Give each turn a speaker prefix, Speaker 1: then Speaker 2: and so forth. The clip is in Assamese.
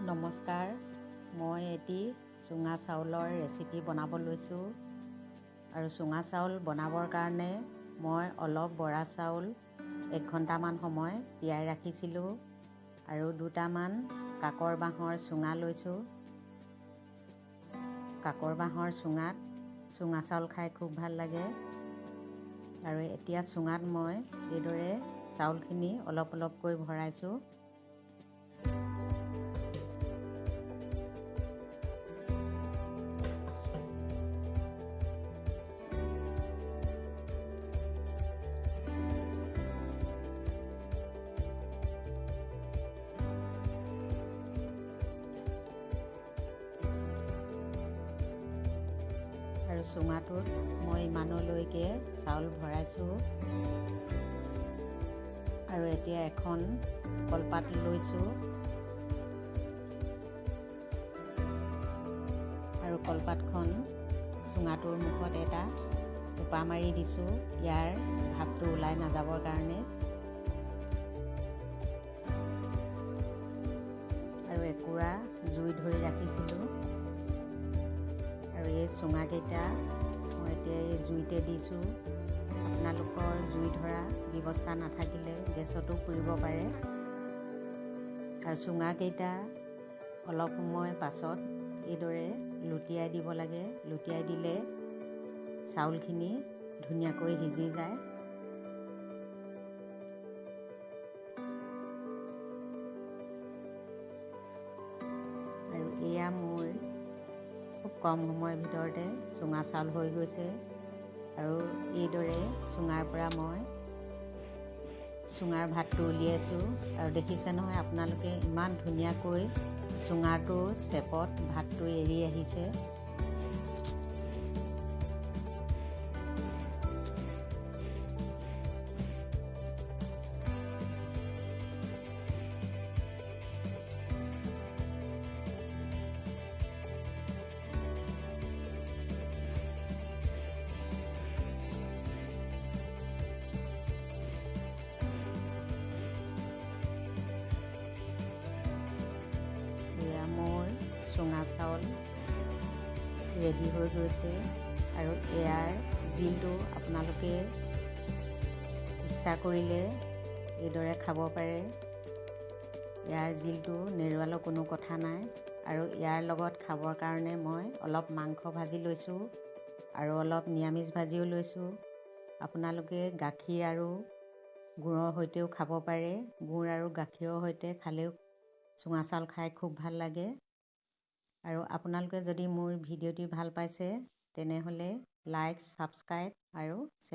Speaker 1: নমস্কাৰ, মই এটি চুঙা চাউলৰ ৰেচিপি বনাব লৈছোঁ। আৰু চুঙা চাউল বনাবৰ কাৰণে মই অলপ বৰা চাউল 1 ঘণ্টামান সময় তিয়াই ৰাখিছিলোঁ আৰু 2টামান কাকৰ বাঁহৰ চুঙা লৈছোঁ। কাকৰ বাঁহৰ চুঙাত চুঙা চাউল খাই খুব ভাল লাগে। আৰু এতিয়া চুঙাত মই এইদৰে চাউলখিনি অলপ অলপকৈ ভৰাইছোঁ। আৰু চুঙাটোত মই ইমানলৈকে চাউল ভৰাইছোঁ। আৰু এতিয়া এখন কলপাত লৈছোঁ আৰু কলপাতখন চুঙাটোৰ মুখত এটা টোপা মাৰি দিছোঁ, ইয়াৰ ভাপটো ওলাই নাযাবৰ কাৰণে। আৰু একুৰা জুই ধৰি ৰাখিছিলোঁ। আৰু এই চুঙাকেইটা মই এতিয়া এই জুইতে দিছোঁ। আপোনালোকৰ জুই ধৰা ব্যৱস্থা নাথাকিলে গেছতো পুৰিব পাৰে। আৰু চুঙাকেইটা অলপ সময় পাছত এইদৰে লুটিয়াই দিব লাগে। লুটিয়াই দিলে চাউলখিনি ধুনীয়াকৈ সিজি যায়। আৰু এয়া মোৰ খুব কম সময়ৰ ভিতৰতে চুঙা চাউল হৈ গৈছে। আৰু এইদৰে চুঙাৰ পৰা মই চুঙাৰ ভাতটো উলিয়াইছোঁ। আৰু দেখিছে নহয় আপোনালোকে, ইমান ধুনীয়াকৈ চুঙাটোৰ চেপত ভাতটো এৰি আহিছে। এয়া মোৰ চুঙা চাউল ৰেডি হৈ গৈছে। আৰু ইয়াৰ জিলটো আপোনালোকে ইচ্ছা কৰিলে এইদৰে খাব পাৰে। ইয়াৰ জিলটো নেৰুৱালৈ কোনো কথা নাই। আৰু ইয়াৰ লগত খাবৰ কাৰণে মই অলপ মাংস ভাজি লৈছোঁ আৰু অলপ নিৰামিষ ভাজিও লৈছোঁ। আপোনালোকে গাখীৰ আৰু গুড়ৰ সৈতেও খাব পাৰে। গুড় আৰু গাখীৰৰ সৈতে খালেও চুঙা চাউল খাই খুব ভাল লাগে। আৰু আপোনালোকে যদি মোৰ ভিডিঅ'টি ভাল পাইছে তেনেহ'লে লাইক, ছাবস্ক্ৰাইব আৰু শ্বেয়াৰ